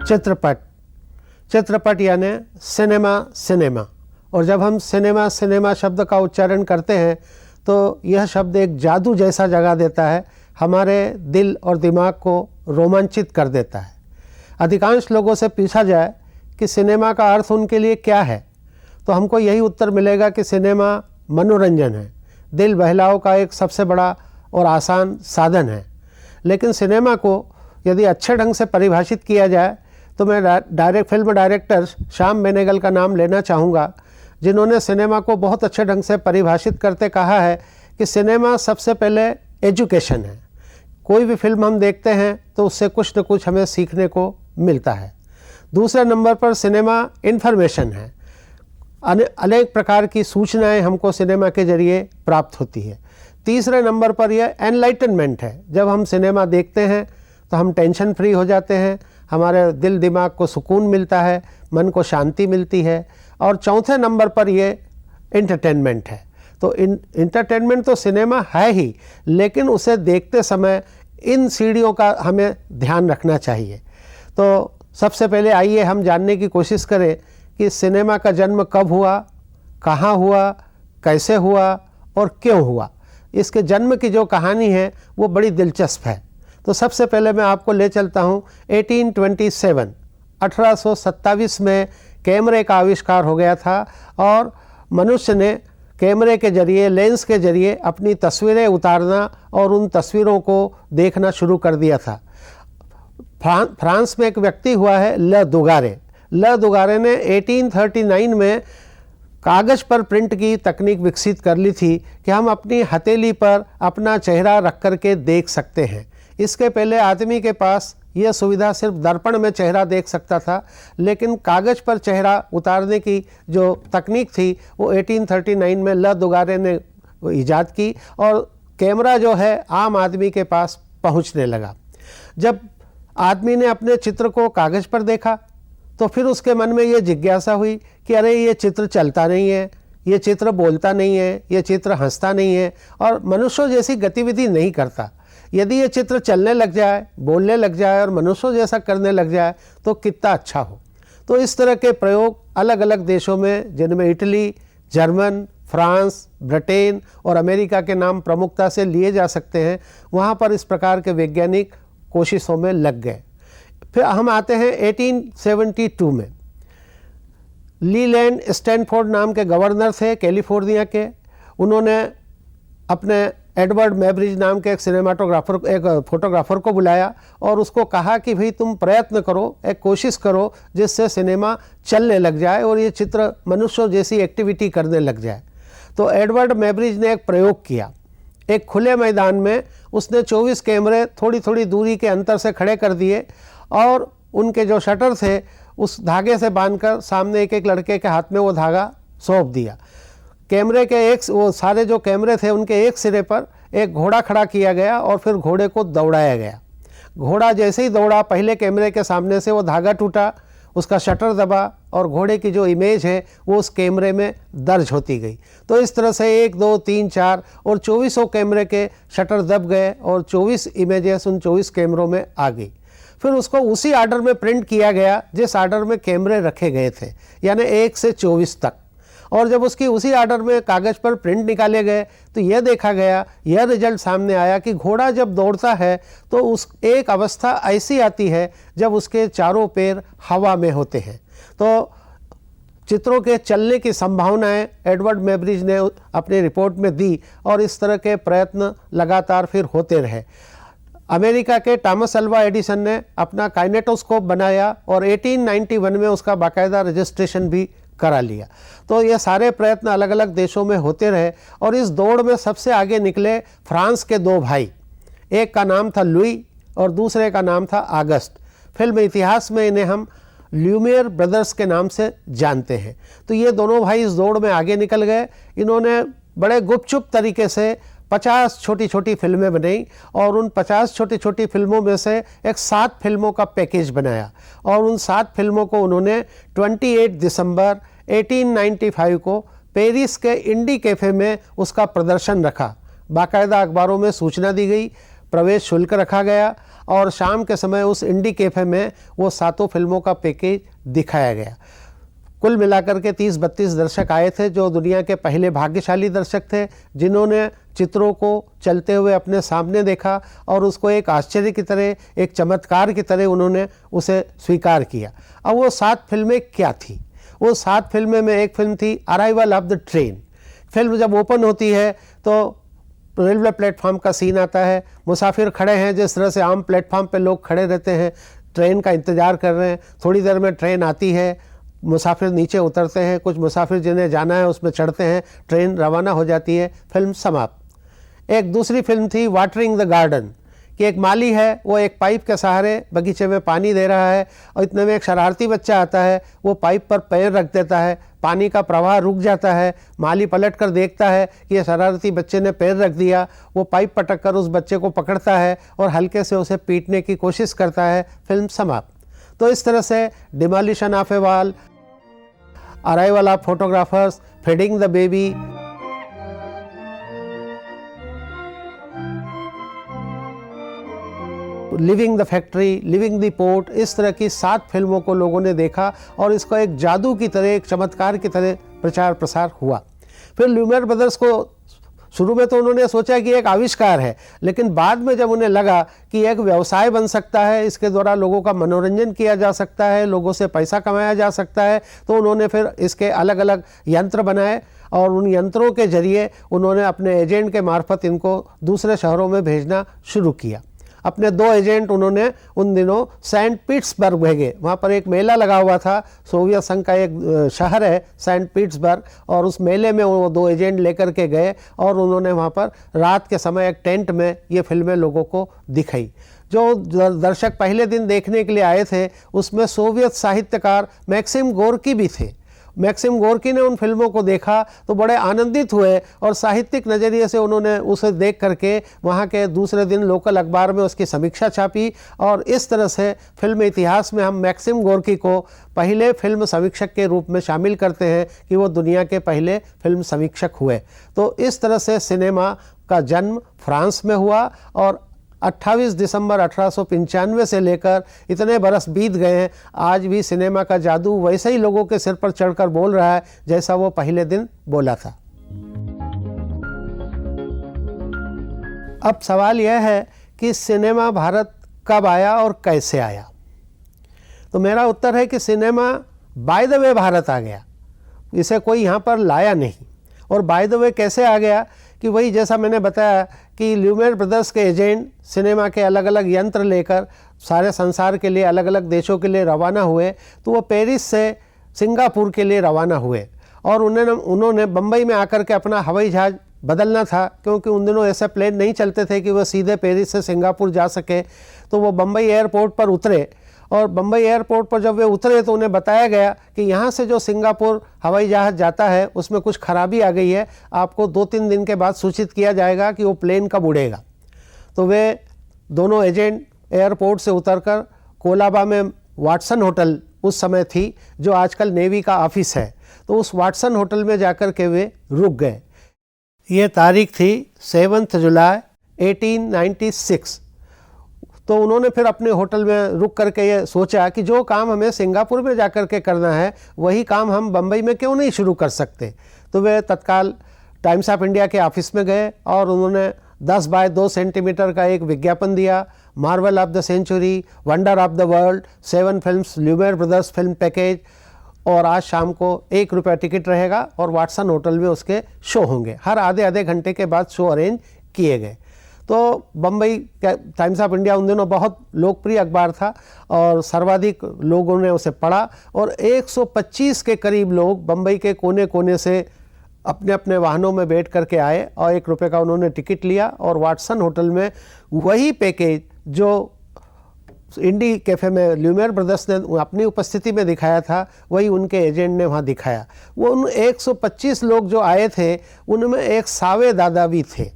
चित्रपट, चित्रपट यानी सिनेमा, सिनेमा। और जब हम सिनेमा सिनेमा शब्द का उच्चारण करते हैं तो यह शब्द एक जादू जैसा जगा देता है, हमारे दिल और दिमाग को रोमांचित कर देता है। अधिकांश लोगों से पूछा जाए कि सिनेमा का अर्थ उनके लिए क्या है, तो हमको यही उत्तर मिलेगा कि सिनेमा मनोरंजन है, दिल बहलाव का एक सबसे बड़ा और आसान साधन है। लेकिन सिनेमा को यदि अच्छे ढंग से परिभाषित किया जाए तो मैं फिल्म डायरेक्टर श्याम बेनेगल का नाम लेना चाहूँगा, जिन्होंने सिनेमा को बहुत अच्छे ढंग से परिभाषित करते कहा है कि सिनेमा सबसे पहले एजुकेशन है। कोई भी फिल्म हम देखते हैं तो उससे कुछ न कुछ हमें सीखने को मिलता है। दूसरे नंबर पर सिनेमा इन्फॉर्मेशन है, अनेक प्रकार की सूचनाएं हमको सिनेमा के जरिए प्राप्त होती है। तीसरे नंबर पर यह एनलाइटनमेंट है, जब हम सिनेमा देखते हैं तो हम टेंशन फ्री हो जाते हैं, हमारे दिल दिमाग को सुकून मिलता है, मन को शांति मिलती है। और चौथे नंबर पर ये इंटरटेनमेंट है। तो इंटरटेनमेंट तो सिनेमा है ही, लेकिन उसे देखते समय इन सीढ़ियों का हमें ध्यान रखना चाहिए। तो सबसे पहले आइए हम जानने की कोशिश करें कि सिनेमा का जन्म कब हुआ, कहाँ हुआ, कैसे हुआ और क्यों हुआ। इसके जन्म की जो कहानी है वो बड़ी दिलचस्प है। तो सबसे पहले मैं आपको ले चलता हूँ 1827 में कैमरे का आविष्कार हो गया था और मनुष्य ने कैमरे के जरिए, लेंस के जरिए अपनी तस्वीरें उतारना और उन तस्वीरों को देखना शुरू कर दिया था। फ्रांस में एक व्यक्ति हुआ है ल दुगारे ने 1839 में कागज़ पर प्रिंट की तकनीक विकसित कर ली थी कि हम अपनी हथेली पर अपना चेहरा रख कर के देख सकते हैं। इसके पहले आदमी के पास यह सुविधा सिर्फ दर्पण में चेहरा देख सकता था, लेकिन कागज़ पर चेहरा उतारने की जो तकनीक थी वो 1839 में ल दुगारे ने ईजाद की और कैमरा जो है आम आदमी के पास पहुंचने लगा। जब आदमी ने अपने चित्र को कागज़ पर देखा तो फिर उसके मन में ये जिज्ञासा हुई कि अरे ये चित्र चलता नहीं है, ये चित्र बोलता नहीं है, ये चित्र हंसता नहीं है और मनुष्यों जैसी गतिविधि नहीं करता। यदि ये चित्र चलने लग जाए, बोलने लग जाए और मनुष्यों जैसा करने लग जाए तो कितना अच्छा हो। तो इस तरह के प्रयोग अलग अलग देशों में, जिनमें इटली, जर्मन, फ्रांस, ब्रिटेन और अमेरिका के नाम प्रमुखता से लिए जा सकते हैं, वहाँ पर इस प्रकार के वैज्ञानिक कोशिशों में लग गए। फिर हम आते हैं 1872 में। लीलैंड स्टैनफोर्ड नाम के गवर्नर थे कैलिफोर्निया के। उन्होंने अपने एडवर्ड मैब्रिज नाम के एक फोटोग्राफर को बुलाया और उसको कहा कि भाई तुम प्रयत्न करो, एक कोशिश करो जिससे सिनेमा चलने लग जाए और ये चित्र मनुष्यों जैसी एक्टिविटी करने लग जाए। तो एडवर्ड मैब्रिज ने एक प्रयोग किया। एक खुले मैदान में उसने 24 कैमरे थोड़ी थोड़ी दूरी के अंतर से खड़े कर दिए और उनके जो शटर थे उस धागे से बांधकर सामने एक एक लड़के के हाथ में वो धागा सौंप दिया। कैमरे के वो सारे जो कैमरे थे उनके एक सिरे पर एक घोड़ा खड़ा किया गया और फिर घोड़े को दौड़ाया गया। घोड़ा जैसे ही दौड़ा, पहले कैमरे के सामने से वो धागा टूटा, उसका शटर दबा और घोड़े की जो इमेज है वो उस कैमरे में दर्ज होती गई। तो इस तरह से 1, 2, 3, 4 और 24 कैमरे के शटर दब गए और 24 इमेजेस उन 24 कैमरों में आ गई। फिर उसको उसी आर्डर में प्रिंट किया गया जिस आर्डर में कैमरे रखे गए थे, यानी 1 से 24 तक। और जब उसकी उसी आर्डर में कागज़ पर प्रिंट निकाले गए तो यह देखा गया, यह रिजल्ट सामने आया कि घोड़ा जब दौड़ता है तो उस एक अवस्था ऐसी आती है जब उसके चारों पैर हवा में होते हैं। तो चित्रों के चलने की संभावनाएं एडवर्ड मैब्रिज ने अपनी रिपोर्ट में दी और इस तरह के प्रयत्न लगातार फिर होते रहे। अमेरिका के थॉमस अल्वा एडिसन ने अपना काइनेटोस्कोप बनाया और 1891 में उसका बाकायदा रजिस्ट्रेशन भी करा लिया। तो ये सारे प्रयत्न अलग अलग देशों में होते रहे और इस दौड़ में सबसे आगे निकले फ्रांस के 2 भाई। एक का नाम था लुई और दूसरे का नाम था आगस्ट। फिल्म इतिहास में इन्हें हम ल्यूमियर ब्रदर्स के नाम से जानते हैं। तो ये दोनों भाई इस दौड़ में आगे निकल गए। इन्होंने बड़े गुपचुप तरीके से 50 छोटी छोटी फिल्में बनाई और उन 50 छोटी छोटी फिल्मों में से एक 7 फिल्मों का पैकेज बनाया और उन 7 फिल्मों को उन्होंने 28 दिसंबर 1895 को पेरिस के इंडी कैफ़े में उसका प्रदर्शन रखा। बाकायदा अखबारों में सूचना दी गई, प्रवेश शुल्क रखा गया। और शाम के समय उस इंडी कैफ़े में वो 7 फिल्मों का पैकेज दिखाया गया। कुल मिलाकर के 30-32 दर्शक आए थे, जो दुनिया के पहले भाग्यशाली दर्शक थे, जिन्होंने चित्रों को चलते हुए अपने सामने देखा और उसको एक आश्चर्य की तरह, एक चमत्कार की तरह उन्होंने उसे स्वीकार किया। अब वो 7 फिल्में क्या थी? वो 7 फिल्में में एक फिल्म थी arrival of the train. Film जब ओपन होती है तो रेलवे प्लेटफॉर्म का सीन आता है, मुसाफिर खड़े हैं जिस तरह से आम प्लेटफॉर्म पे लोग खड़े रहते हैं, ट्रेन का इंतज़ार कर रहे हैं। थोड़ी देर में ट्रेन आती है, मुसाफिर नीचे उतरते हैं, कुछ मुसाफिर जिन्हें जाना है उसमें चढ़ते हैं, ट्रेन रवाना हो जाती है, फिल्म समाप्त। एक दूसरी फिल्म थी वाटरिंग द गार्डन, कि एक माली है, वो एक पाइप के सहारे बगीचे में पानी दे रहा है और इतने में एक शरारती बच्चा आता है, वो पाइप पर पैर रख देता है, पानी का प्रवाह रुक जाता है। माली पलट कर देखता है कि ये शरारती बच्चे ने पैर रख दिया, वो पाइप पटक कर उस बच्चे को पकड़ता है और हल्के से उसे पीटने की कोशिश करता है, फिल्म समाप्त। तो इस तरह से demolition of A wall, arrival of photographers, feeding the baby, living the factory, living the port, इस तरह की 7 फिल्मों को लोगों ने देखा और इसको एक जादू की तरह, एक चमत्कार की तरह प्रचार प्रसार हुआ। फिर ल्यूमियर ब्रदर्स को शुरू में तो उन्होंने सोचा कि एक आविष्कार है, लेकिन बाद में जब उन्हें लगा कि एक व्यवसाय बन सकता है, इसके द्वारा लोगों का मनोरंजन किया जा सकता है, लोगों से पैसा कमाया जा सकता है, तो उन्होंने फिर इसके अलग अलग यंत्र बनाए और उन यंत्रों के जरिए उन्होंने अपने एजेंट के मार्फत इनको दूसरे शहरों में भेजना शुरू किया। अपने 2 एजेंट उन्होंने उन दिनों सेंट पीटर्सबर्ग भेजे। वहाँ पर एक मेला लगा हुआ था, सोवियत संघ का एक शहर है सेंट पीटर्सबर्ग, और उस मेले में वो 2 एजेंट लेकर के गए और उन्होंने वहाँ पर रात के समय एक टेंट में ये फिल्में लोगों को दिखाई। जो दर्शक पहले दिन देखने के लिए आए थे उसमें सोवियत साहित्यकार मैक्सिम गोर्की भी थे। मैक्सिम गोर्की ने उन फिल्मों को देखा तो बड़े आनंदित हुए और साहित्यिक नज़रिए से उन्होंने उसे देख करके वहाँ के दूसरे दिन लोकल अखबार में उसकी समीक्षा छापी और इस तरह से फिल्म इतिहास में हम मैक्सिम गोर्की को पहले फिल्म समीक्षक के रूप में शामिल करते हैं कि वो दुनिया के पहले फिल्म समीक्षक हुए। तो इस तरह से सिनेमा का जन्म फ्रांस में हुआ और 28 दिसंबर 1895 से लेकर इतने बरस बीत गए हैं, आज भी सिनेमा का जादू वैसे ही लोगों के सिर पर चढ़कर बोल रहा है जैसा वो पहले दिन बोला था। अब सवाल यह है कि सिनेमा भारत कब आया और कैसे आया? तो मेरा उत्तर है कि cinema by the way Bharat आ गया, इसे कोई यहाँ पर लाया नहीं। और बाय द वे कैसे आ गया कि वही जैसा मैंने बताया कि ल्यूमियर ब्रदर्स के एजेंट सिनेमा के अलग अलग यंत्र लेकर सारे संसार के लिए, अलग अलग देशों के लिए रवाना हुए। तो वो पेरिस से सिंगापुर के लिए रवाना हुए और उन्होंने बम्बई में आकर के अपना हवाई जहाज़ बदलना था, क्योंकि उन दिनों ऐसे प्लेन नहीं चलते थे कि वह सीधे पेरिस से सिंगापुर जा सके। तो वो बम्बई एयरपोर्ट पर उतरे और बम्बई एयरपोर्ट पर जब वे उतरे तो उन्हें बताया गया कि यहाँ से जो सिंगापुर हवाई जहाज़ जाता है उसमें कुछ खराबी आ गई है, आपको 2-3 दिन के बाद सूचित किया जाएगा कि वो प्लेन कब उड़ेगा। तो वे दोनों एजेंट एयरपोर्ट से उतरकर कोलाबा में वाटसन होटल उस समय थी, जो आजकल नेवी का ऑफिस है, तो उस वाटसन होटल में जाकर के वे रुक गए। ये तारीख थी 7 जुलाई 1896। तो उन्होंने फिर अपने होटल में रुक करके ये सोचा कि जो काम हमें सिंगापुर में जाकर के करना है वही काम हम बम्बई में क्यों नहीं शुरू कर सकते। तो वे तत्काल टाइम्स ऑफ इंडिया के ऑफिस में गए और उन्होंने 10 बाय 2 सेंटीमीटर का एक विज्ञापन दिया, marvel of the century, wonder of the world, 7 films, Lumiere brothers film package, और आज शाम को ₹1 टिकट रहेगा और वाटसन होटल में उसके शो होंगे। हर आधे घंटे के बाद शो अरेंज किए गए। तो बम्बई टाइम्स ऑफ इंडिया उन दिनों बहुत लोकप्रिय अखबार था और सर्वाधिक लोगों ने उसे पढ़ा और 125 के करीब लोग बम्बई के कोने कोने से अपने अपने वाहनों में बैठ करके आए और ₹1 का उन्होंने टिकट लिया और वाटसन होटल में वही पैकेज जो इंडी कैफ़े में ल्यूमियर ब्रदर्स ने अपनी उपस्थिति में दिखाया था, वही उनके एजेंट ने वहाँ दिखाया। वो उन 125 लोग जो आए थे उनमें एक सावे दादा भी थे।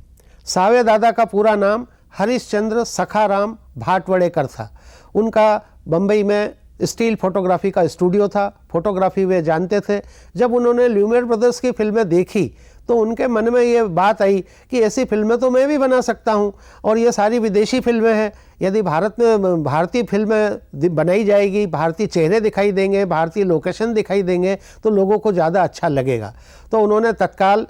सावे दादा का पूरा नाम हरिश्चंद्र सखाराम भाटवड़ेकर था। उनका बम्बई में स्टील फोटोग्राफी का स्टूडियो था, फोटोग्राफी वे जानते थे। जब उन्होंने ल्यूमियर ब्रदर्स की फिल्में देखी तो उनके मन में ये बात आई कि ऐसी फिल्में तो मैं भी बना सकता हूँ, और ये सारी विदेशी फिल्में हैं, यदि भारत में भारतीय फिल्में बनाई जाएगी, भारतीय चेहरे दिखाई देंगे, भारतीय लोकेशन दिखाई देंगे, तो लोगों को ज़्यादा अच्छा लगेगा। तो उन्होंने तत्काल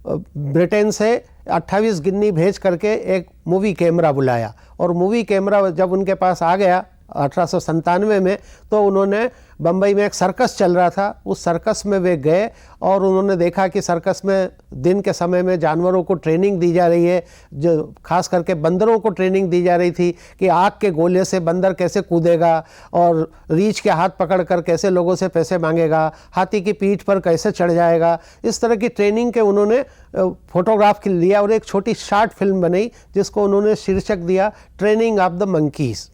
ब्रिटेन से 28 गिन्नी भेज करके एक मूवी कैमरा बुलाया, और मूवी कैमरा जब उनके पास आ गया 1897 में, तो उन्होंने बम्बई में एक सर्कस चल रहा था, उस सर्कस में वे गए और उन्होंने देखा कि सर्कस में दिन के समय में जानवरों को ट्रेनिंग दी जा रही है, जो खास करके बंदरों को ट्रेनिंग दी जा रही थी कि आग के गोले से बंदर कैसे कूदेगा और रीछ के हाथ पकड़कर कैसे लोगों से पैसे मांगेगा, हाथी की पीठ पर कैसे चढ़ जाएगा। इस तरह की ट्रेनिंग के उन्होंने फोटोग्राफ लिया और एक छोटी शार्ट फिल्म बनाई जिसको उन्होंने शीर्षक दिया ट्रेनिंग ऑफ द मंकीज़।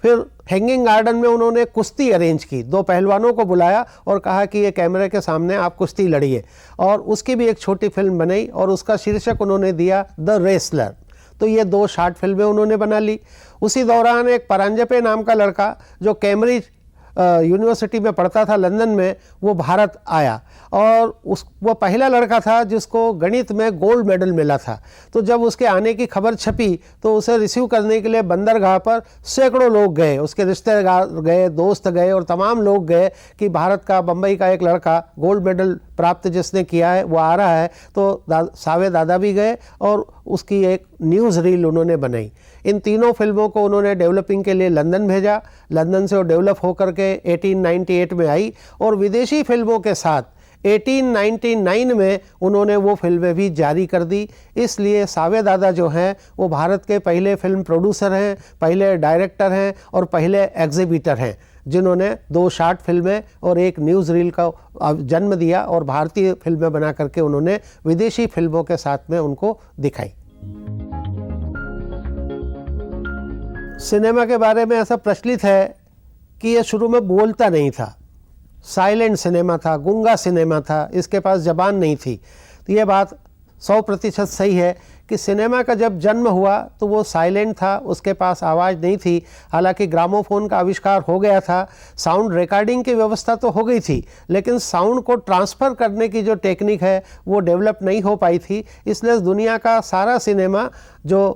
फिर हैंगिंग गार्डन में उन्होंने कुश्ती अरेंज की, 2 पहलवानों को बुलाया और कहा कि ये कैमरे के सामने आप कुश्ती लड़िए, और उसकी भी एक छोटी फिल्म बनाई और उसका शीर्षक उन्होंने दिया द रेसलर। तो ये 2 शार्ट फिल्में उन्होंने बना ली। उसी दौरान एक परांजपे नाम का लड़का जो कैम्ब्रिज यूनिवर्सिटी में पढ़ता था लंदन में, वो भारत आया, और वो पहला लड़का था जिसको गणित में गोल्ड मेडल मिला था। तो जब उसके आने की खबर छपी तो उसे रिसीव करने के लिए बंदरगाह पर सैकड़ों लोग गए, उसके रिश्तेदार गए, दोस्त गए, और तमाम लोग गए कि भारत का, बम्बई का एक लड़का गोल्ड मेडल प्राप्त जिसने किया है वो आ रहा है। तो सावे दादा भी गए और उसकी एक न्यूज़ रील उन्होंने बनाई। इन तीनों फिल्मों को उन्होंने डेवलपिंग के लिए लंदन भेजा, लंदन से वो डेवलप होकर के 1898 में आई, और विदेशी फिल्मों के साथ 1899 में उन्होंने वो फिल्में भी जारी कर दी। इसलिए सावे दादा जो हैं वो भारत के पहले फिल्म प्रोड्यूसर हैं, पहले डायरेक्टर हैं और पहले एग्जीबिटर हैं, जिन्होंने 2 शार्ट फिल्में और एक न्यूज़ रील का जन्म दिया, और भारतीय फिल्में बना करके उन्होंने विदेशी फिल्मों के साथ में उनको दिखाई। सिनेमा के बारे में ऐसा प्रचलित है कि ये शुरू में बोलता नहीं था, साइलेंट सिनेमा था, गूंगा सिनेमा था, इसके पास ज़बान नहीं थी। तो ये बात 100% सही है कि सिनेमा का जब जन्म हुआ तो वो साइलेंट था, उसके पास आवाज़ नहीं थी। हालांकि ग्रामोफोन का आविष्कार हो गया था, साउंड रिकॉर्डिंग की व्यवस्था तो हो गई थी, लेकिन साउंड को ट्रांसफ़र करने की जो टेक्निक है वो डेवलप नहीं हो पाई थी। इसलिए दुनिया का सारा सिनेमा जो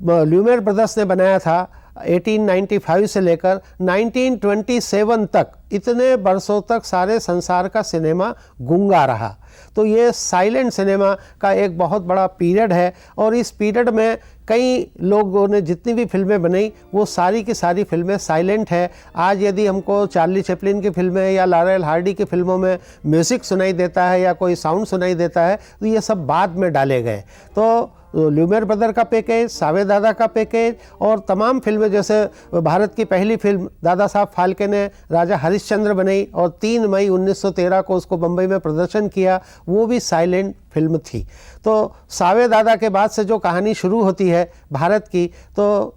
ल्यूमियर ब्रदर्स ने बनाया था 1895 से लेकर 1927 तक, इतने बरसों तक सारे संसार का सिनेमा गूंगा रहा। तो ये साइलेंट सिनेमा का एक बहुत बड़ा पीरियड है, और इस पीरियड में कई लोगों ने जितनी भी फिल्में बनाई वो सारी की सारी फिल्में साइलेंट है। आज यदि हमको चार्ली चैपलिन की फिल्में या लॉरेल हार्डी की फिल्मों में म्यूज़िक सुनाई देता है या कोई साउंड सुनाई देता है तो ये सब बाद में डाले गए। तो ल्यूमियर ब्रदर का पैकेज, सावे दादा का पैकेज, और तमाम फिल्में, जैसे भारत की पहली फिल्म दादा साहब फाल्के ने राजा हरिश्चंद्र बनाई और 3 मई 1913 को उसको बम्बई में प्रदर्शन किया, वो भी साइलेंट फिल्म थी। तो सावे दादा के बाद से जो कहानी शुरू होती है भारत की, तो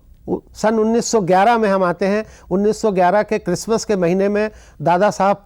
सन 1911 में हम आते हैं। 1911 के क्रिसमस के महीने में दादा साहब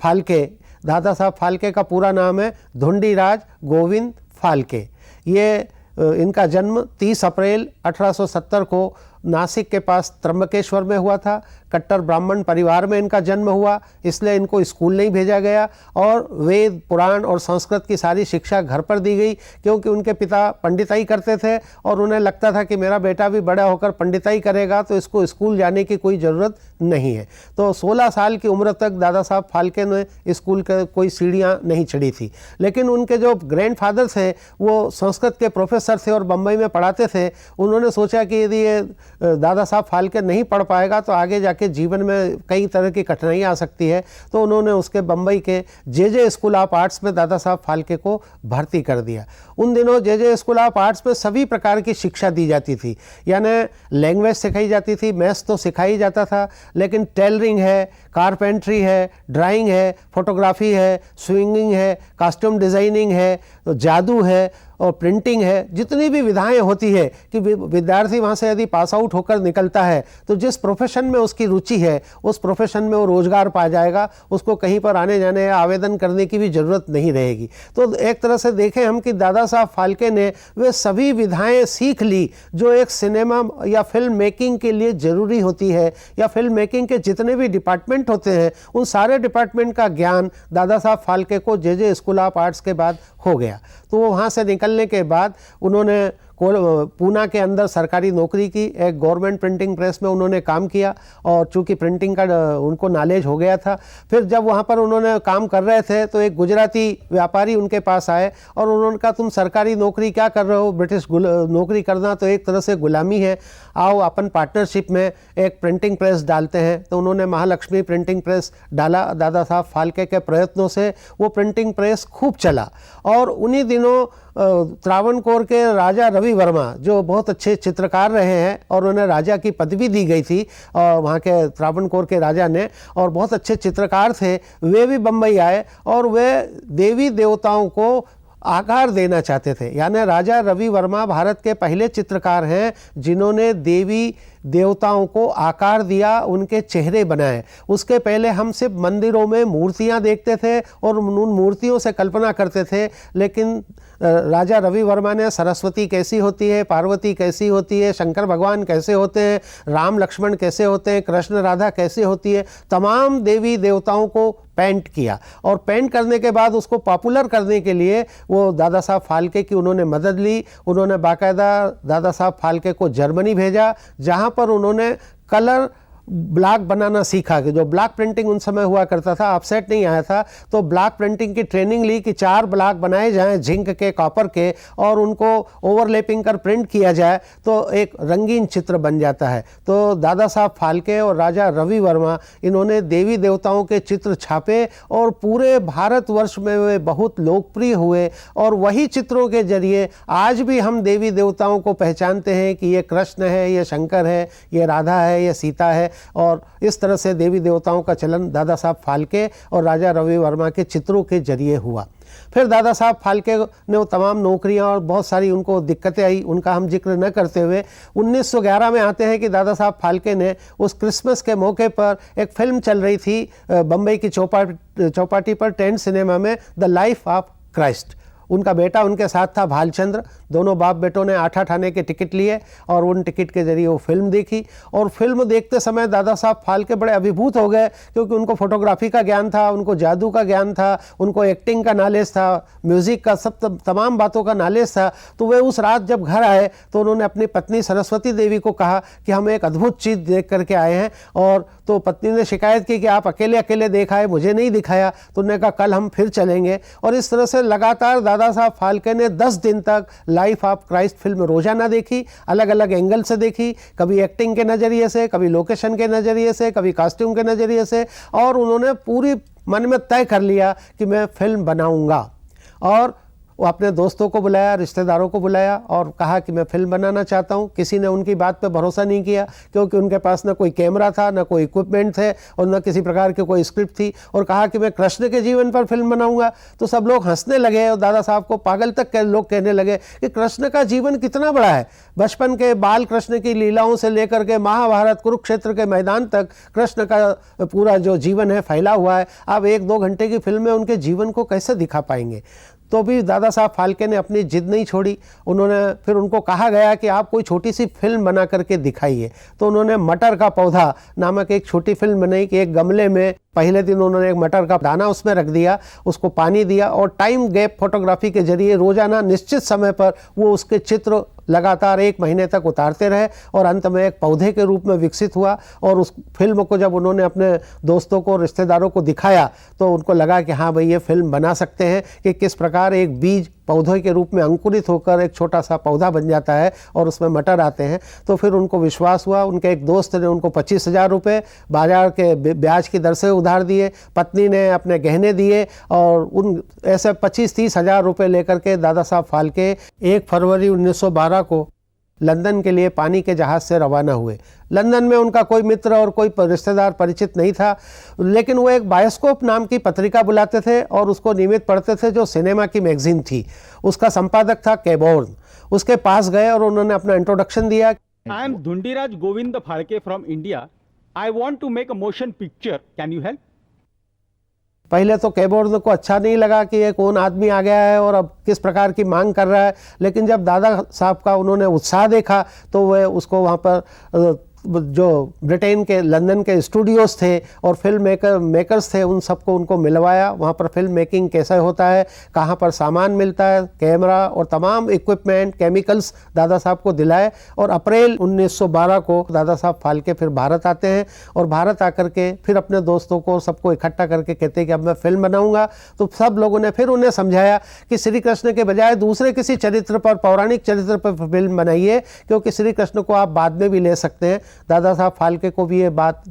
फाल्के का पूरा नाम है धुंडीराज गोविंद फाल्के। ये इनका जन्म 30 अप्रैल 1870 को नासिक के पास त्र्यंबकेश्वर में हुआ था। कट्टर ब्राह्मण परिवार में इनका जन्म हुआ, इसलिए इनको स्कूल नहीं भेजा गया, और वेद, पुराण और संस्कृत की सारी शिक्षा घर पर दी गई, क्योंकि उनके पिता पंडिताई करते थे और उन्हें लगता था कि मेरा बेटा भी बड़ा होकर पंडिताई करेगा तो इसको स्कूल जाने की कोई ज़रूरत नहीं है। तो 16 साल की उम्र तक दादा साहब फाल्के ने स्कूल के कोई सीढ़ियाँ नहीं चढ़ी थी। लेकिन उनके जो ग्रैंडफादर थे वो संस्कृत के प्रोफेसर थे और बम्बई में पढ़ाते थे। उन्होंने सोचा कि यदि ये दादा साहब फाल्के नहीं पढ़ पाएगा तो आगे जाके जीवन में कई तरह की कठिनाइयाँ आ सकती है। तो उन्होंने उसके बम्बई के जे स्कूल ऑफ आर्ट्स में दादा साहब फाल्के को भर्ती कर दिया। उन दिनों जे स्कूल ऑफ आर्ट्स में सभी प्रकार की शिक्षा दी जाती थी, यानी लैंग्वेज सिखाई जाती थी, मैथ्स तो सिखाई जाता था, लेकिन टेलरिंग है, कारपेंट्री है, ड्राइंग है, फोटोग्राफी है, स्विंगिंग है, कॉस्ट्यूम डिज़ाइनिंग है, तो जादू है, और प्रिंटिंग है, जितनी भी विधाएं होती है कि विद्यार्थी वहाँ से यदि पास आउट होकर निकलता है तो जिस प्रोफेशन में उसकी रुचि है उस प्रोफेशन में वो रोजगार पा जाएगा, उसको कहीं पर आने जाने या आवेदन करने की भी ज़रूरत नहीं रहेगी। तो एक तरह से देखें हम कि दादा साहब फाल्के ने वे सभी विधाएं सीख ली जो एक सिनेमा या फिल्म मेकिंग के लिए ज़रूरी होती है, या फिल्म मेकिंग के जितने भी डिपार्टमेंट होते हैं उन सारे डिपार्टमेंट का ज्ञान दादा साहब फाल्के को जे स्कूल ऑफ आर्ट्स के बाद हो गया। तो वो वहाँ से निकलने के बाद उन्होंने पूना के अंदर सरकारी नौकरी की, एक गवर्नमेंट प्रिंटिंग प्रेस में उन्होंने काम किया और चूंकि प्रिंटिंग का उनको नॉलेज हो गया था। फिर जब वहाँ पर उन्होंने काम कर रहे थे तो एक गुजराती व्यापारी उनके पास आए और उन्होंने कहा तुम सरकारी नौकरी क्या कर रहे हो, ब्रिटिश नौकरी करना तो एक तरह से गुलामी है, आओ अपन पार्टनरशिप में एक प्रिंटिंग प्रेस डालते हैं। तो उन्होंने महालक्ष्मी प्रिंटिंग प्रेस डाला। दादा साहब फाल्के के प्रयत्नों से वो प्रिंटिंग प्रेस खूब चला और उन्हीं दिनों त्रावणकोर के राजा रवि वर्मा जो बहुत अच्छे चित्रकार रहे हैं और उन्हें राजा की पदवी दी गई थी और वहाँ के त्रावणकोर के राजा ने, और बहुत अच्छे चित्रकार थे, वे भी बम्बई आए और वे देवी देवताओं को आकार देना चाहते थे। यानी राजा रवि वर्मा भारत के पहले चित्रकार हैं जिन्होंने देवी देवताओं को आकार दिया, उनके चेहरे बनाए। उसके पहले हम सिर्फ मंदिरों में मूर्तियां देखते थे और उन मूर्तियों से कल्पना करते थे, लेकिन राजा रवि वर्मा ने सरस्वती कैसी होती है, पार्वती कैसी होती है, शंकर भगवान कैसे होते हैं, राम लक्ष्मण कैसे होते हैं, कृष्ण राधा कैसे होती है, तमाम देवी देवताओं को पेंट किया। और पेंट करने के बाद उसको पॉपुलर करने के लिए वो दादा साहब फाल्के की उन्होंने मदद ली। उन्होंने बाकायदा दादा साहब फाल्के को जर्मनी भेजा जहाँ पर उन्होंने कलर ब्लॉक बनाना सीखा कि जो ब्लॉक प्रिंटिंग उन समय हुआ करता था, ऑफसेट नहीं आया था, तो ब्लॉक प्रिंटिंग की ट्रेनिंग ली कि 4 ब्लॉक बनाए जाएं जिंक के, कॉपर के, और उनको ओवरलैपिंग कर प्रिंट किया जाए तो एक रंगीन चित्र बन जाता है। तो दादा साहब फाल्के और राजा रवि वर्मा इन्होंने देवी देवताओं के चित्र छापे और पूरे भारतवर्ष में वे बहुत लोकप्रिय हुए और वही चित्रों के जरिए आज भी हम देवी देवताओं को पहचानते हैं कि ये कृष्ण है, ये शंकर है, ये राधा है, ये सीता है। और इस तरह से देवी देवताओं का चलन दादा साहब फाल्के और राजा रवि वर्मा के चित्रों के जरिए हुआ। फिर दादा साहब फाल्के ने वो तमाम नौकरियां और बहुत सारी उनको दिक्कतें आई, उनका हम जिक्र न करते हुए 1911 में आते हैं कि दादा साहब फाल्के ने उस क्रिसमस के मौके पर एक फिल्म चल रही थी बम्बई की चौपाटी पर टेंट सिनेमा में, द लाइफ ऑफ क्राइस्ट। उनका बेटा उनके साथ था भालचंद्र। दोनों बाप बेटों ने 8-8 आने के टिकट लिए और उन टिकट के जरिए वो फिल्म देखी। और फिल्म देखते समय दादा साहब फाल्के बड़े अभिभूत हो गए क्योंकि उनको फोटोग्राफी का ज्ञान था, उनको जादू का ज्ञान था, उनको एक्टिंग का नॉलेज था, म्यूज़िक का, सब तमाम बातों का नॉलेज था। तो वे उस रात जब घर आए तो उन्होंने अपनी पत्नी सरस्वती देवी को कहा कि हम एक अद्भुत चीज़ देख करके आए हैं। और तो पत्नी ने शिकायत की कि आप अकेले अकेले देखा है, मुझे नहीं दिखाया। तो उन्होंने कहा कल हम फिर चलेंगे। और इस तरह से लगातार दादा साहब फाल्के ने 10 दिन तक लाइफ ऑफ क्राइस्ट फिल्म रोजाना देखी, अलग अलग एंगल से देखी, कभी एक्टिंग के नज़रिए से, कभी लोकेशन के नज़रिए से, कभी कॉस्ट्यूम के नज़रिए से, और उन्होंने पूरी मन में तय कर लिया कि मैं फिल्म बनाऊंगा। और वो अपने दोस्तों को बुलाया, रिश्तेदारों को बुलाया और कहा कि मैं फिल्म बनाना चाहता हूँ। किसी ने उनकी बात पे भरोसा नहीं किया क्योंकि उनके पास न कोई कैमरा था, न कोई इक्विपमेंट थे और न किसी प्रकार की कोई स्क्रिप्ट थी। और कहा कि मैं कृष्ण के जीवन पर फिल्म बनाऊंगा। तो सब लोग हंसने लगे और दादा साहब को पागल तक के लोग कहने लगे कि कृष्ण का जीवन कितना बड़ा है। बचपन के बाल कृष्ण की लीलाओं से लेकर के महाभारत, कुरुक्षेत्र के मैदान तक कृष्ण का पूरा जो जीवन है फैला हुआ है। आप 1-2 घंटे की फिल्म में उनके जीवन को कैसे दिखा पाएंगे। तो भी दादा साहब फाल्के ने अपनी जिद नहीं छोड़ी। उन्होंने फिर उनको कहा गया कि आप कोई छोटी सी फिल्म बना करके दिखाइए। तो उन्होंने मटर का पौधा नामक एक छोटी फिल्म बनाई कि एक गमले में पहले दिन उन्होंने एक मटर का दाना उसमें रख दिया, उसको पानी दिया और टाइम गैप फोटोग्राफी के जरिए रोजाना निश्चित समय पर वो उसके चित्र लगातार 1 महीने तक उतारते रहे और अंत में एक पौधे के रूप में विकसित हुआ। और उस फिल्म को जब उन्होंने अपने दोस्तों को, रिश्तेदारों को दिखाया तो उनको लगा कि हाँ भाई ये फिल्म बना सकते हैं कि किस प्रकार एक बीज पौधे के रूप में अंकुरित होकर एक छोटा सा पौधा बन जाता है और उसमें मटर आते हैं। तो फिर उनको विश्वास हुआ। उनके एक दोस्त ने उनको 25,000 रुपये बाजार के ब्याज की दर से उधार दिए, पत्नी ने अपने गहने दिए और उन ऐसे 25-30 हज़ार रुपये लेकर के दादा साहब फाल्के 1 फरवरी 1912 को लंदन के लिए पानी के जहाज़ से रवाना हुए। लंदन में उनका कोई मित्र और कोई रिश्तेदार परिचित नहीं था, लेकिन वो एक बायोस्कोप नाम की पत्रिका बुलाते थे और उसको नियमित पढ़ते थे, जो सिनेमा की मैगजीन थी। उसका संपादक था कैबोर्न। उसके पास गए और उन्होंने अपना इंट्रोडक्शन दिया। I am Dhundiraj Govind Phalke from India. I want to make a motion picture, can you help? पहले तो कैबोर्न को अच्छा नहीं लगा कि ये कौन आदमी आ गया है और अब किस प्रकार की मांग कर रहा है, लेकिन जब दादा साहब का उन्होंने उत्साह देखा तो वह उसको वहाँ पर जो ब्रिटेन के लंदन के स्टूडियोज़ थे और फिल्म मेकर्स थे, उन सबको उनको मिलवाया। वहाँ पर फिल्म मेकिंग कैसा होता है, कहाँ पर सामान मिलता है, कैमरा और तमाम इक्विपमेंट, केमिकल्स दादा साहब को दिलाए। और अप्रैल 1912 को दादा साहब फाल्के फिर भारत आते हैं और भारत आकर के फिर अपने दोस्तों को सबको इकट्ठा करके कहते हैं कि अब मैं फिल्म बनाऊंगा। तो सब लोगों ने फिर उन्हें समझाया कि श्री कृष्ण के बजाय दूसरे किसी चरित्र पर, पौराणिक चरित्र पर फिल्म बनाइए, क्योंकि श्री कृष्ण को आप बाद में भी ले सकते हैं। दादा साहब फाल्के को भी ये बात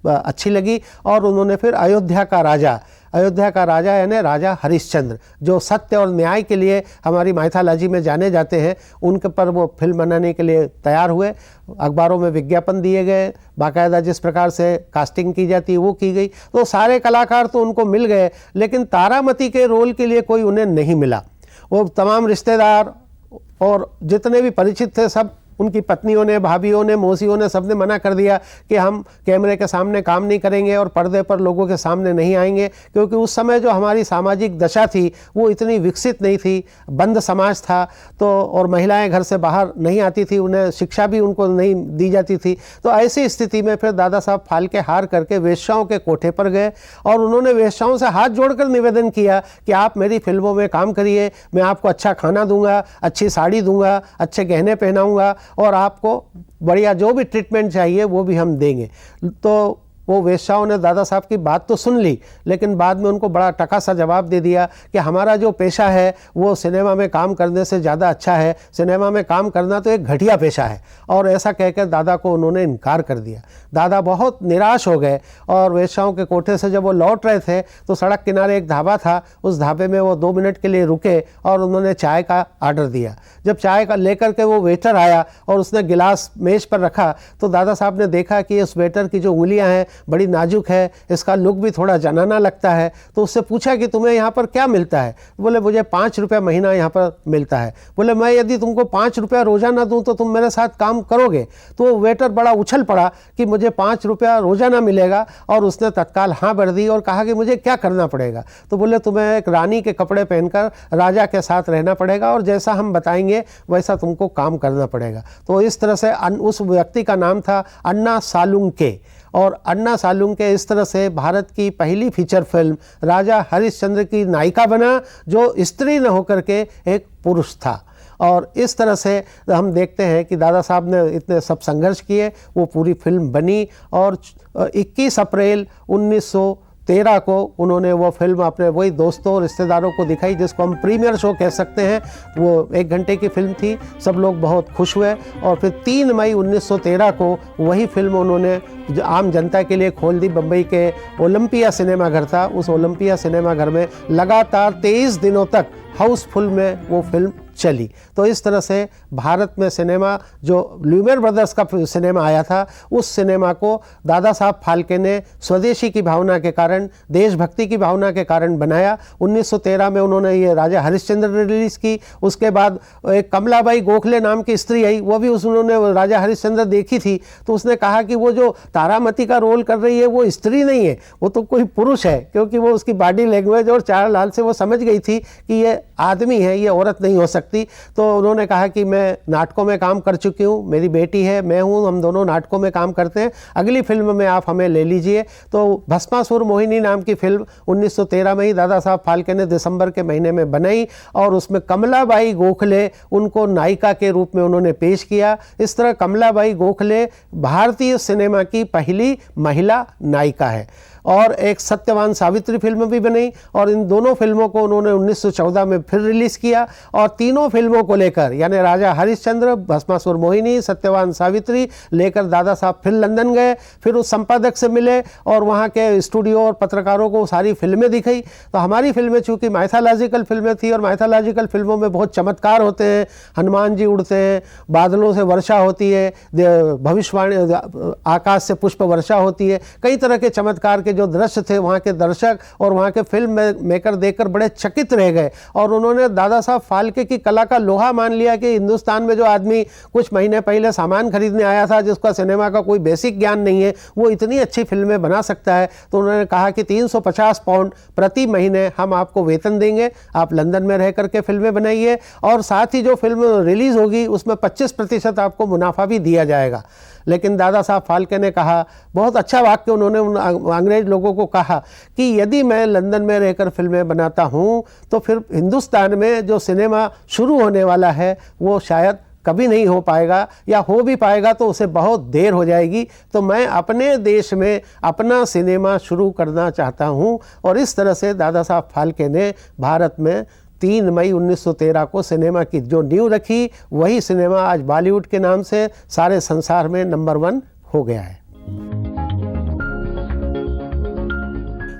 अच्छी लगी और उन्होंने फिर अयोध्या का राजा यानी राजा हरिश्चंद्र, जो सत्य और न्याय के लिए हमारी माइथोलॉजी में जाने जाते हैं, उनके पर वो फिल्म बनाने के लिए तैयार हुए। अखबारों में विज्ञापन दिए गए, बाकायदा जिस प्रकार से कास्टिंग की जाती है वो की गई। तो सारे कलाकार तो उनको मिल गए, लेकिन तारामती के रोल के लिए कोई उन्हें नहीं मिला। वो तमाम रिश्तेदार और जितने भी परिचित थे, सब उनकी पत्नियों ने, भाभीयों ने, मौसियों ने, सबने मना कर दिया कि हम कैमरे के सामने काम नहीं करेंगे और पर्दे पर लोगों के सामने नहीं आएंगे, क्योंकि उस समय जो हमारी सामाजिक दशा थी वो इतनी विकसित नहीं थी, बंद समाज था। तो और महिलाएं घर से बाहर नहीं आती थी, उन्हें शिक्षा भी उनको नहीं दी जाती थी। तो ऐसी स्थिति में फिर दादा साहब फाल्के हार करके वेश्याओं के कोठे पर गए और उन्होंने वेश्याओं से हाथ जोड़कर निवेदन किया कि आप मेरी फिल्मों में काम करिए, मैं आपको अच्छा खाना दूंगा, अच्छी साड़ी दूंगा, अच्छे गहने पहनाऊंगा और आपको बढ़िया जो भी ट्रीटमेंट चाहिए वो भी हम देंगे। तो वो वेश्याओं ने दादा साहब की बात तो सुन ली, लेकिन बाद में उनको बड़ा टका सा जवाब दे दिया कि हमारा जो पेशा है वो सिनेमा में काम करने से ज़्यादा अच्छा है, सिनेमा में काम करना तो एक घटिया पेशा है। और ऐसा कहकर दादा को उन्होंने इनकार कर दिया। दादा बहुत निराश हो गए और वेश्याओं के कोठे से जब वो लौट रहे थे तो सड़क किनारे एक ढाबा था, उस ढाबे में वो 2 मिनट के लिए रुके और उन्होंने चाय का आर्डर दिया। जब चाय का लेकर के वो वेटर आया और उसने गिलास मेज पर रखा तो दादा साहब ने देखा कि इस वेटर की जो उंगलियां हैं बड़ी नाजुक है, इसका लुक भी थोड़ा जनाना लगता है। तो उससे पूछा कि तुम्हें यहाँ पर क्या मिलता है? बोले मुझे 5 रुपये महीना यहाँ पर मिलता है। बोले मैं यदि तुमको 5 रुपया रोजाना दूँ तो तुम मेरे साथ काम करोगे? तो वेटर बड़ा उछल पड़ा कि मुझे 5 रुपया रोजाना मिलेगा, और उसने तत्काल हाँ भर दी और कहा कि मुझे क्या करना पड़ेगा? तो बोले तुम्हें एक रानी के कपड़े पहनकर राजा के साथ रहना पड़ेगा और जैसा हम बताएंगे वैसा तुमको काम करना पड़ेगा। तो इस तरह से उस व्यक्ति का नाम था अन्ना सालुंके, और अन्ना सालुंके इस तरह से भारत की पहली फीचर फिल्म राजा हरिश्चंद्र की नायिका बना, जो स्त्री न होकर के एक पुरुष था। और इस तरह से हम देखते हैं कि दादा साहब ने इतने सब संघर्ष किए, वो पूरी फिल्म बनी और 21 अप्रैल 1913 को उन्होंने वो फिल्म अपने वही दोस्तों रिश्तेदारों को दिखाई, जिसको हम प्रीमियर शो कह सकते हैं। वो 1 घंटे की फिल्म थी, सब लोग बहुत खुश हुए। और फिर 3 मई 1913 को वही फिल्म उन्होंने आम जनता के लिए खोल दी। बम्बई के ओलंपिया सिनेमा घर था, उस ओलंपिया सिनेमा घर में लगातार 23 दिनों तक हाउसफुल में वो फिल्म चली। तो इस तरह से भारत में सिनेमा, जो ल्यूमियर ब्रदर्स का सिनेमा आया था, उस सिनेमा को दादा साहब फाल्के ने स्वदेशी की भावना के कारण, देशभक्ति की भावना के कारण बनाया। 1913 में उन्होंने ये राजा हरिश्चंद्र रिलीज़ की। उसके बाद एक कमलाबाई गोखले नाम की स्त्री आई, वो भी उन्होंने राजा हरिश्चंद्र देखी थी। तो उसने कहा कि वो जो तारामती का रोल कर रही है वो स्त्री नहीं है, वो तो कोई पुरुष है, क्योंकि वो उसकी बॉडी लैंग्वेज और चाल ढाल से वो समझ गई थी कि ये आदमी है, ये औरत नहीं हो सकती। तो उन्होंने कहा कि मैं नाटकों में काम कर चुकी हूँ, मेरी बेटी है, मैं हूँ, हम दोनों नाटकों में काम करते हैं, अगली फिल्म में आप हमें ले लीजिए। तो भस्मासुर मोहिनी नाम की फिल्म 1913 में ही दादा साहब फाल्के ने दिसंबर के महीने में बनाई और उसमें कमलाबाई गोखले उनको नायिका के रूप में उन्होंने पेश किया। इस तरह कमलाबाई गोखले भारतीय सिनेमा की पहली महिला नायिका है। और एक सत्यवान सावित्री फिल्म भी बनी और इन दोनों फिल्मों को उन्होंने 1914 में फिर रिलीज़ किया और तीनों फिल्मों को लेकर यानी राजा हरिश्चंद्र, भस्मासुर मोहिनी, सत्यवान सावित्री लेकर दादा साहब फिर लंदन गए, फिर उस संपादक से मिले और वहाँ के स्टूडियो और पत्रकारों को सारी फिल्में दिखाई। तो हमारी फिल्में चूँकि माइथोलॉजिकल फिल्में थी और माइथोलॉजिकल फिल्मों में बहुत चमत्कार होते हैं, हनुमान जी उड़ते हैं, बादलों से वर्षा होती है, भविष्यवाणी, आकाश से पुष्प वर्षा होती है, कई तरह के चमत्कार के जो दृश्य थे वहाँ के दर्शक और वहाँ के फिल्म मेकर देखकर बड़े चकित रह गए और उन्होंने दादा साहब फाल्के की कला का लोहा मान लिया कि हिंदुस्तान में जो आदमी कुछ महीने पहले सामान खरीदने आया था, जिसका सिनेमा का कोई बेसिक ज्ञान नहीं है, वो इतनी अच्छी फिल्में बना सकता है। तो उन्होंने कहा कि 350 पाउंड प्रति महीने हम आपको वेतन देंगे, आप लंदन में रह करके फिल्में बनाइए और साथ ही जो फिल्म रिलीज़ होगी उसमें 25% आपको मुनाफा भी दिया जाएगा। लेकिन दादा साहब फाल्के ने कहा, बहुत अच्छा वाक्य उन्होंने उन अंग्रेज लोगों को कहा कि यदि मैं लंदन में रहकर फिल्में बनाता हूं तो फिर हिंदुस्तान में जो सिनेमा शुरू होने वाला है वो शायद कभी नहीं हो पाएगा या हो भी पाएगा तो उसे बहुत देर हो जाएगी। तो मैं अपने देश में अपना सिनेमा शुरू करना चाहता हूं। और इस तरह से दादा साहब फाल्के ने भारत में 3 मई 1913 को सिनेमा की जो नींव रखी, वही सिनेमा आज बॉलीवुड के नाम से सारे संसार में नंबर 1 हो गया है।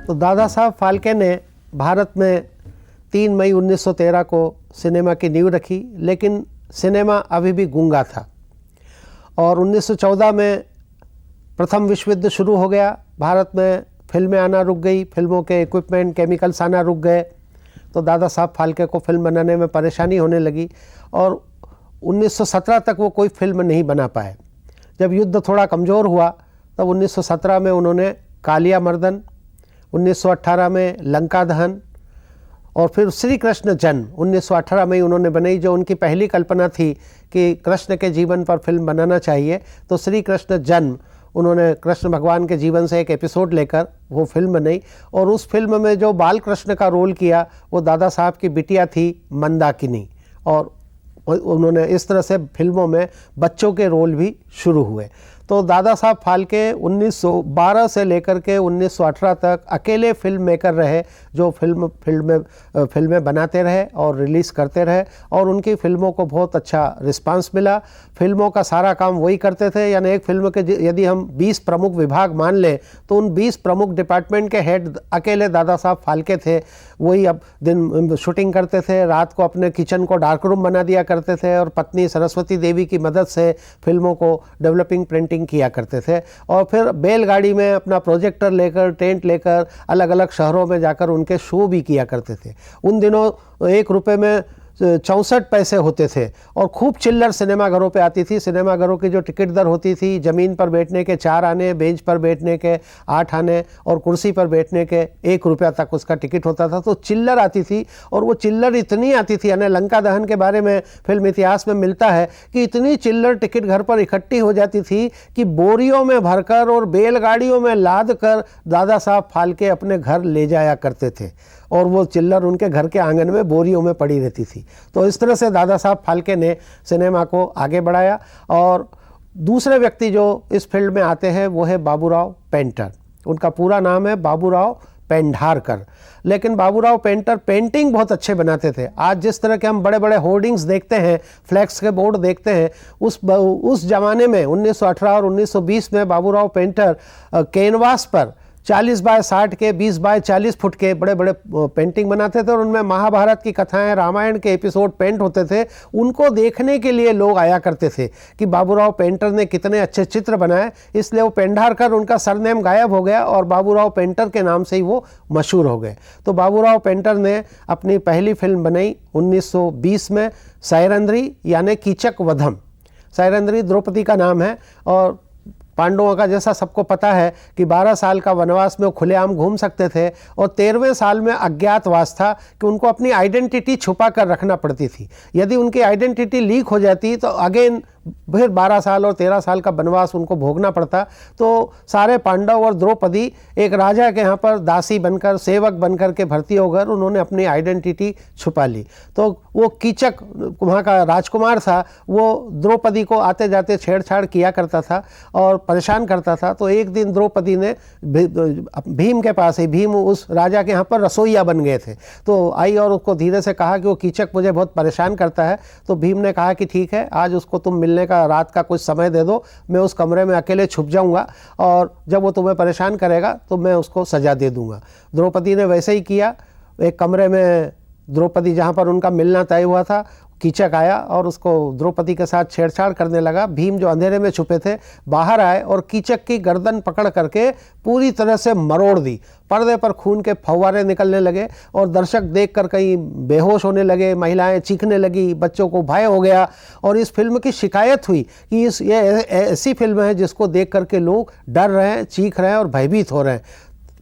तो दादा साहब फाल्के ने भारत में 3 मई 1913 को सिनेमा की नींव रखी, लेकिन सिनेमा अभी भी गूंगा था और 1914 में प्रथम विश्व युद्ध शुरू हो गया। भारत में फिल्में आना रुक गई, फिल्मों के इक्विपमेंट, केमिकल्स आना रुक गए। तो दादा साहब फाल्के को फिल्म बनाने में परेशानी होने लगी और 1917 तक वो कोई फिल्म नहीं बना पाए। जब युद्ध थोड़ा कमज़ोर हुआ तब 1917 में उन्होंने कालिया मर्दन, 1918 में लंका दहन और फिर श्री कृष्ण जन्म 1918 में ही उन्होंने बनाई, जो उनकी पहली कल्पना थी कि कृष्ण के जीवन पर फिल्म बनाना चाहिए। तो श्री कृष्ण जन्म उन्होंने कृष्ण भगवान के जीवन से एक एपिसोड लेकर वो फिल्म बनाई और उस फिल्म में जो बाल कृष्ण का रोल किया वो दादा साहब की बिटिया थी मंदाकिनी और उन्होंने इस तरह से फिल्मों में बच्चों के रोल भी शुरू हुए। तो दादा साहब फाल्के 1912 से लेकर के 1918 तक अकेले फिल्म मेकर रहे, जो फिल्में बनाते रहे और रिलीज़ करते रहे और उनकी फिल्मों को बहुत अच्छा रिस्पांस मिला। फिल्मों का सारा काम वही करते थे, यानी एक फिल्म के यदि हम 20 प्रमुख विभाग मान लें तो उन 20 प्रमुख डिपार्टमेंट के हेड अकेले दादा साहब फाल्के थे। वही अब दिन शूटिंग करते थे, रात को अपने किचन को डार्क रूम बना दिया करते थे और पत्नी सरस्वती देवी की मदद से फिल्मों को डेवलपिंग प्रिंटिंग किया करते थे और फिर बैलगाड़ी में अपना प्रोजेक्टर लेकर, टेंट लेकर अलग अलग शहरों में जाकर उनके शो भी किया करते थे। उन दिनों 1 रुपये में 64 पैसे होते थे और खूब चिल्लर सिनेमाघरों पे आती थी। सिनेमाघरों की जो टिकट दर होती थी, ज़मीन पर बैठने के 4 आने, बेंच पर बैठने के 8 आने और कुर्सी पर बैठने के 1 रुपया तक उसका टिकट होता था। तो चिल्लर आती थी और वो चिल्लर इतनी आती थी, यानी लंका दहन के बारे में फिल्म इतिहास में मिलता है कि इतनी चिल्लर टिकट घर पर इकट्ठी हो जाती थी कि बोरियों में भरकर और बैलगाड़ियों में लाद कर दादा साहब फाल्के अपने घर ले जाया करते थे और वो चिल्लर उनके घर के आंगन में बोरियों में पड़ी रहती थी। तो इस तरह से दादा साहब फाल्के ने सिनेमा को आगे बढ़ाया। और दूसरे व्यक्ति जो इस फील्ड में आते हैं वो है बाबूराव पेंटर। उनका पूरा नाम है बाबूराव पेंढारकर, लेकिन बाबूराव पेंटर पेंटिंग बहुत अच्छे बनाते थे। आज जिस तरह के हम बड़े बड़े होर्डिंग्स देखते हैं, फ्लैक्स के बोर्ड देखते हैं, उस जमाने में 1918 और 1920 में बाबूराव पेंटर कैनवास पर 40 बाय 60 के, 20 बाय 40 फुट के बड़े बड़े पेंटिंग बनाते थे और उनमें महाभारत की कथाएं, रामायण के एपिसोड पेंट होते थे। उनको देखने के लिए लोग आया करते थे कि बाबूराव पेंटर ने कितने अच्छे चित्र बनाए, इसलिए वो पेंढारकर उनका सरनेम गायब हो गया और बाबूराव पेंटर के नाम से ही वो मशहूर हो गए। तो बाबूराव पेंटर ने अपनी पहली फिल्म बनाई 1920 में, सैरंध्री यानी कीचक वधम। सैरंध्री द्रौपदी का नाम है और पांडवों का जैसा सबको पता है कि 12 साल का वनवास में वो खुलेआम घूम सकते थे और 13वें साल में अज्ञातवास था कि उनको अपनी आइडेंटिटी छुपा कर रखना पड़ती थी। यदि उनकी आइडेंटिटी लीक हो जाती तो अगेन फिर 12 साल और 13 साल का वनवास उनको भोगना पड़ता। तो सारे पांडव और द्रौपदी एक राजा के यहाँ पर दासी बनकर, सेवक बनकर के भर्ती होकर उन्होंने अपनी आइडेंटिटी छुपा ली। तो वो कीचक वहाँ का राजकुमार था, वो द्रौपदी को आते जाते छेड़छाड़ किया करता था और परेशान करता था। तो एक दिन द्रौपदी ने भीम के पास ही, भीम उस राजा के यहाँ पर रसोइया बन गए थे, तो आई और उसको धीरे से कहा कि वो कीचक मुझे बहुत परेशान करता है। तो भीम ने कहा कि ठीक है, आज उसको तुम मिलने का रात का कुछ समय दे दो, मैं उस कमरे में अकेले छुप जाऊंगा और जब वो तुम्हें परेशान करेगा तो मैं उसको सजा दे दूंगा। द्रौपदी ने वैसे ही किया। एक कमरे में द्रौपदी जहाँ पर उनका मिलना तय हुआ था, कीचक आया और उसको द्रौपदी के साथ छेड़छाड़ करने लगा। भीम जो अंधेरे में छुपे थे बाहर आए और कीचक की गर्दन पकड़ करके पूरी तरह से मरोड़ दी। पर्दे पर खून के फव्वारे निकलने लगे और दर्शक देखकर कहीं बेहोश होने लगे, महिलाएं चीखने लगी, बच्चों को भय हो गया। और इस फिल्म की शिकायत हुई कि ये ऐसी फिल्म है जिसको देख करके लोग डर रहे हैं, चीख रहे हैं और भयभीत हो रहे हैं।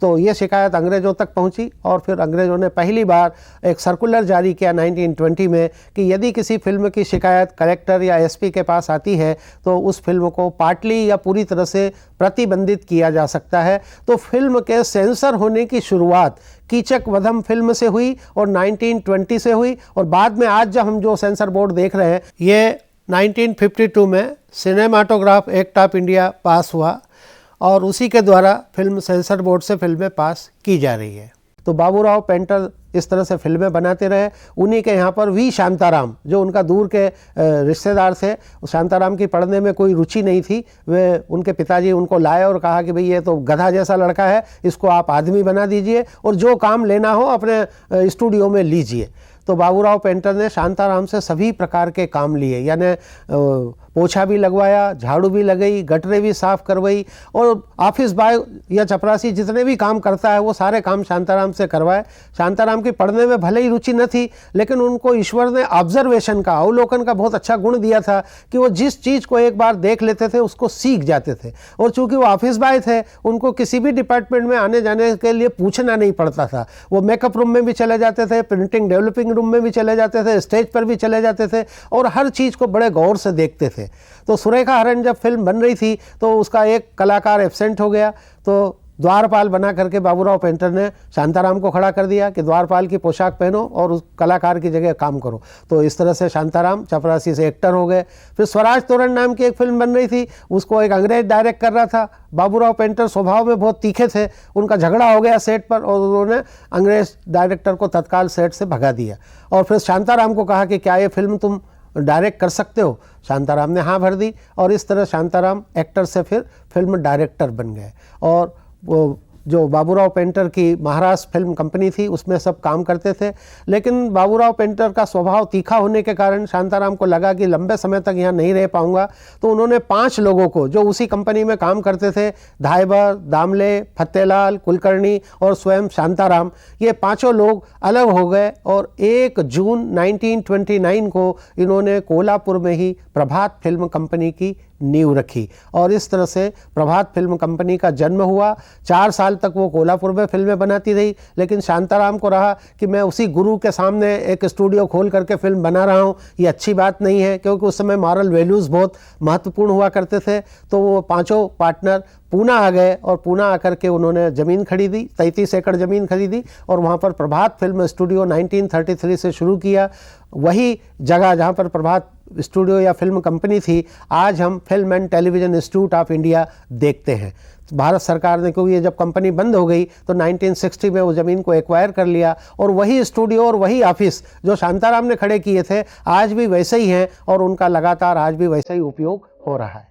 तो ये शिकायत अंग्रेज़ों तक पहुंची और फिर अंग्रेज़ों ने पहली बार एक सर्कुलर जारी किया 1920 में कि यदि किसी फिल्म की शिकायत कलेक्टर या एसपी के पास आती है तो उस फिल्म को पार्टली या पूरी तरह से प्रतिबंधित किया जा सकता है। तो फिल्म के सेंसर होने की शुरुआत कीचक वधम फिल्म से हुई और 1920 से हुई। और बाद में आज जब हम जो सेंसर बोर्ड देख रहे हैं, ये 1952 में सिनेमाटोग्राफ एक्ट ऑफ इंडिया पास हुआ और उसी के द्वारा फिल्म सेंसर बोर्ड से फिल्में पास की जा रही है। तो बाबूराव पेंटर इस तरह से फिल्में बनाते रहे। उन्हीं के यहाँ पर वी शांताराम, जो उनका दूर के रिश्तेदार थे, शांताराम की पढ़ने में कोई रुचि नहीं थी। वे उनके पिताजी उनको लाए और कहा कि भाई ये तो गधा जैसा लड़का है, इसको आप आदमी बना दीजिए और जो काम लेना हो अपने स्टूडियो में लीजिए। तो बाबूराव पेंटर ने शांताराम से सभी प्रकार के काम लिए, यानी पोछा भी लगवाया, झाड़ू भी लगाई, गटरे भी साफ करवाई और ऑफिस बॉय या चपरासी जितने भी काम करता है वो सारे काम शांताराम से करवाए। शांताराम की पढ़ने में भले ही रुचि न थी, लेकिन उनको ईश्वर ने ऑब्जर्वेशन का, अवलोकन का बहुत अच्छा गुण दिया था कि वो जिस चीज़ को एक बार देख लेते थे उसको सीख जाते थे। और चूंकि वो ऑफिस बॉय थे, उनको किसी भी डिपार्टमेंट में आने जाने के लिए पूछना नहीं पड़ता था। वो मेकअप रूम में भी चले जाते थे, प्रिंटिंग डेवलपिंग रूम में भी चले जाते थे, स्टेज पर भी चले जाते थे और हर चीज़ को बड़े गौर से देखते थे। तो सुरेखा हरण जब फिल्म बन रही थी तो उसका एक कलाकार एब्सेंट हो गया, तो द्वारपाल बना करके बाबूराव पेंटर ने शांताराम को खड़ा कर दिया कि द्वारपाल की पोशाक पहनो और उस कलाकार की जगह काम करो। तो इस तरह से शांताराम चपरासी से एक्टर हो गए। फिर स्वराज तोरण नाम की एक फिल्म बन रही थी, उसको एक अंग्रेज डायरेक्ट कर रहा था। बाबूराव पेंटर स्वभाव में बहुत तीखे थे, उनका झगड़ा हो गया सेट पर और उन्होंने अंग्रेज डायरेक्टर को तत्काल सेट से भगा दिया। और फिर शांताराम को कहा कि क्या ये फिल्म तुम डायरेक्ट कर सकते हो? शांताराम ने हाँ भर दी और इस तरह शांताराम एक्टर से फिर फिल्म डायरेक्टर बन गए। और वो जो बाबूराव पेंटर की महाराष्ट्र फिल्म कंपनी थी उसमें सब काम करते थे। लेकिन बाबूराव पेंटर का स्वभाव तीखा होने के कारण शांताराम को लगा कि लंबे समय तक यहाँ नहीं रह पाऊंगा। तो उन्होंने 5 लोगों को जो उसी कंपनी में काम करते थे, धायबर, दामले, फतेलाल, कुलकर्णी और स्वयं शांताराम, ये 5 लोग अलग हो गए और 1 जून 1929 को इन्होंने कोल्हापुर में ही प्रभात फिल्म कंपनी की नींव रखी और इस तरह से प्रभात फिल्म कंपनी का जन्म हुआ। 4 साल तक वो कोल्हापुर में फिल्में बनाती रही, लेकिन शांताराम को रहा कि मैं उसी गुरु के सामने एक स्टूडियो खोल करके फिल्म बना रहा हूँ, ये अच्छी बात नहीं है, क्योंकि उस समय मॉरल वैल्यूज़ बहुत महत्वपूर्ण हुआ करते थे। तो वो 5 पार्टनर पूना आ गए और पूना आकर के उन्होंने ज़मीन खरीदी, 33 एकड़ ज़मीन खरीदी और वहाँ पर प्रभात फिल्म स्टूडियो 1933 से शुरू किया। वही जगह जहाँ पर प्रभात स्टूडियो या फिल्म कंपनी थी, आज हम film and television institute of India देखते हैं। भारत सरकार ने, क्योंकि ये जब कंपनी बंद हो गई तो 1960 में वो ज़मीन को एक्वायर कर लिया और वही स्टूडियो और वही ऑफिस जो शांताराम ने खड़े किए थे आज भी वैसे ही हैं और उनका लगातार आज भी वैसा ही उपयोग हो रहा है।